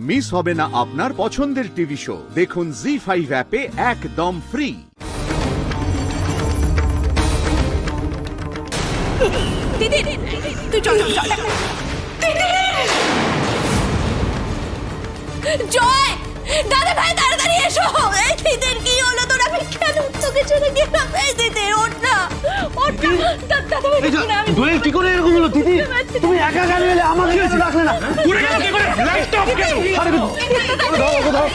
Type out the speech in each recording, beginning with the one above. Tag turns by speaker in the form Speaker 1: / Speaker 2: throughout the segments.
Speaker 1: Miss হবে না আপনার পছন্দের টিভি শো। দেখুন জি5 অ্যাপে একদম ফ্রি।
Speaker 2: দিদি তুই চল চল চল। জয় দাদা ভাই তাড়াতাড়ি এসো। এই দিদির কি হলো তোর? আমি কেন তোকে ছেড়ে গেলাম? এই দিদি ওঠ না, ওঠ না। দাদা ভাই
Speaker 3: দোয়েল কি করে এরকম হলো? দিদি তুমি একা গাড়ি এলে আমাকে কেন রাখলে না?
Speaker 4: পুরো গেল কি করে? লাইটটা অফ কেন?
Speaker 3: আরে দাও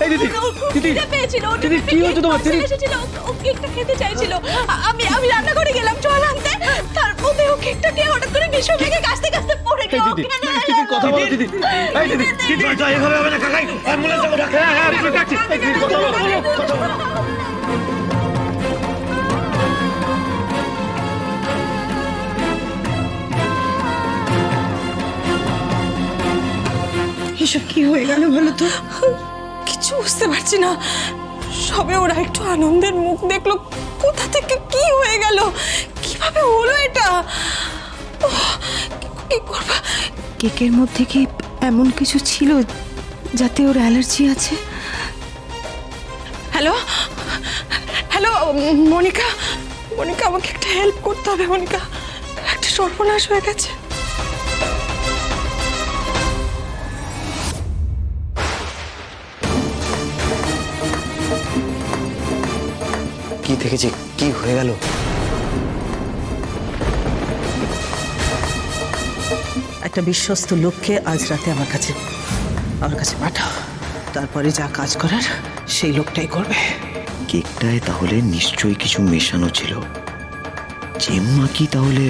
Speaker 3: এই দিদি, দিদি, দিদি, কি হয়েছে তোমার? দিদি?
Speaker 2: ও কেকটা খেতে চাইছিল। আমি রান্না করে গেলাম জল আনতে, তার মধ্যে ও কেকটা নিয়ে হঠাৎ করে মিশো ভেঙে কাশতে কাশতে পড়ে গেল।
Speaker 3: দিদি, দিদি, কথা বলো দিদি। এই দিদি,
Speaker 4: দিদি জয় এভাবে হবে না কাকাই। অ্যাম্বুলেন্স ডাকো। হ্যাঁ হ্যাঁ আমি ডাকছি।
Speaker 3: এই দিদি, কথা বলো, কথা বলো।
Speaker 5: এসব কি হয়ে গেল বলো তো?
Speaker 2: কিছু বুঝতে পারছি না। সবে ওরা একটু আনন্দের মুখ দেখলো, কোথা থেকে কি হয়ে গেল, কিভাবে হলো এটা? কি করবা?
Speaker 5: কেকের মধ্যে কি এমন কিছু ছিল যাতে ওর অ্যালার্জি আছে?
Speaker 2: হ্যালো হ্যালো মনিকা, মনিকা আমাকে একটা হেল্প করতে হবে। মনিকা একটা সর্বনাশ হয়ে গেছে।
Speaker 3: কি দেখেছি? কি হয়ে গেল?
Speaker 6: একটা বিশ্বস্ত লোককে আজ রাতে আমার কাছে পাঠাও। তারপরে যা কাজ করার সেই লোকটাই করবে।
Speaker 7: কেকটায় তাহলে নিশ্চয়ই কিছু মেশানো ছিল। জেম্মা কি তাহলে?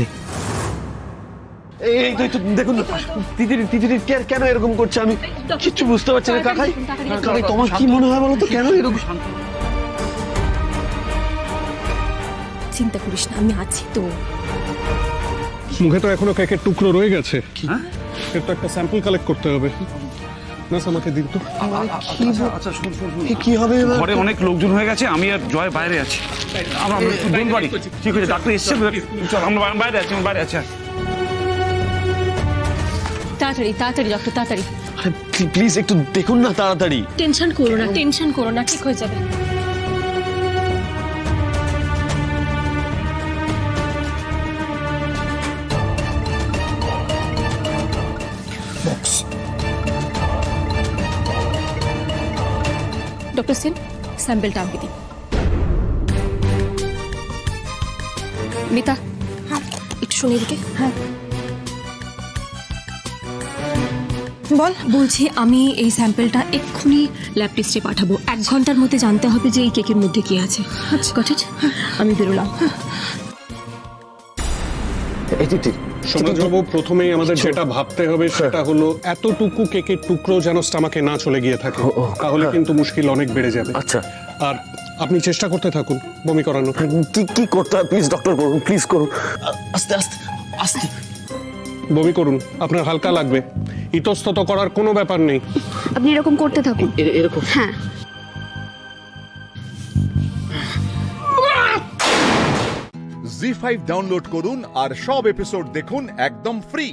Speaker 3: এই তো দেখুন দিদি কেন এরকম করছে? আমি কিচ্ছু বুঝতে পারছি না। কাকাই, কাকাই তোমার কি মনে হয় বলো তো, কেন এরকম?
Speaker 2: চিন্তা করিস না, আমি আছি তো।
Speaker 8: মুখে তো এখনো কেকের টুকরো রয়ে গেছে। এর তো একটা স্যাম্পল কালেক্ট করতে হবে। না আমাকে দিন তো।
Speaker 4: আচ্ছা শুন
Speaker 3: কি হবে এবার?
Speaker 4: ঘরে অনেক লোকজন হয়ে গেছে, আমি আর জয় বাইরে আছি। আমরা ডোন্ট ওয়ারি, ঠিক আছে? ডাক্তার এসছে, চল আমরা বাইরে আছি, আমরা বাইরে আছি।
Speaker 9: তাড়াতাড়ি তাড়াতাড়ি ডক্টর তাড়াতাড়ি।
Speaker 3: প্লিজ একটু দেখুন না তাড়াতাড়ি।
Speaker 9: টেনশন করো না, ঠিক হয়ে যাবে। ডক্টর সেন স্যাম্পলটা আমাকে দিন। মিতা একটু শুনে এদিকে। হ্যাঁ
Speaker 2: বল।
Speaker 9: বলছি আমি এই স্যাম্পলটা এক্ষুনি ল্যাব টেস্টে পাঠাবো। 1 ঘন্টার মধ্যে জানতে হবে যে এই কেকের মধ্যে কি আছে। আচ্ছা গট ইট। আমি বেরোলাম।
Speaker 3: এই দিদি,
Speaker 8: সমাজবাবু, প্রথমেই আমাদের যেটা ভাবতে হবে সেটা হলো এতটুকু কেকের টুকরো যেন স্টমাকে না চলে গিয়ে থাকে, তাহলে কিন্তু মুশকিল অনেক বেড়ে যাবে।
Speaker 3: আচ্ছা,
Speaker 8: আর আপনি চেষ্টা করতে থাকুন বমি করানো।
Speaker 3: কি করতে হয় প্লিজ ডক্টর করুন, প্লিজ করুন। আস্তে আস্তে আস্তে
Speaker 8: বমি করুন, আপনার হালকা লাগবে। ইতস্তত করার কোনো ব্যাপার নেই।
Speaker 5: আপনি এরকম করতে থাকুন।
Speaker 3: এরকম।
Speaker 5: হ্যাঁ,
Speaker 1: জি5 ডাউনলোড করুন আর সব এপিসোড দেখুন একদম ফ্রি।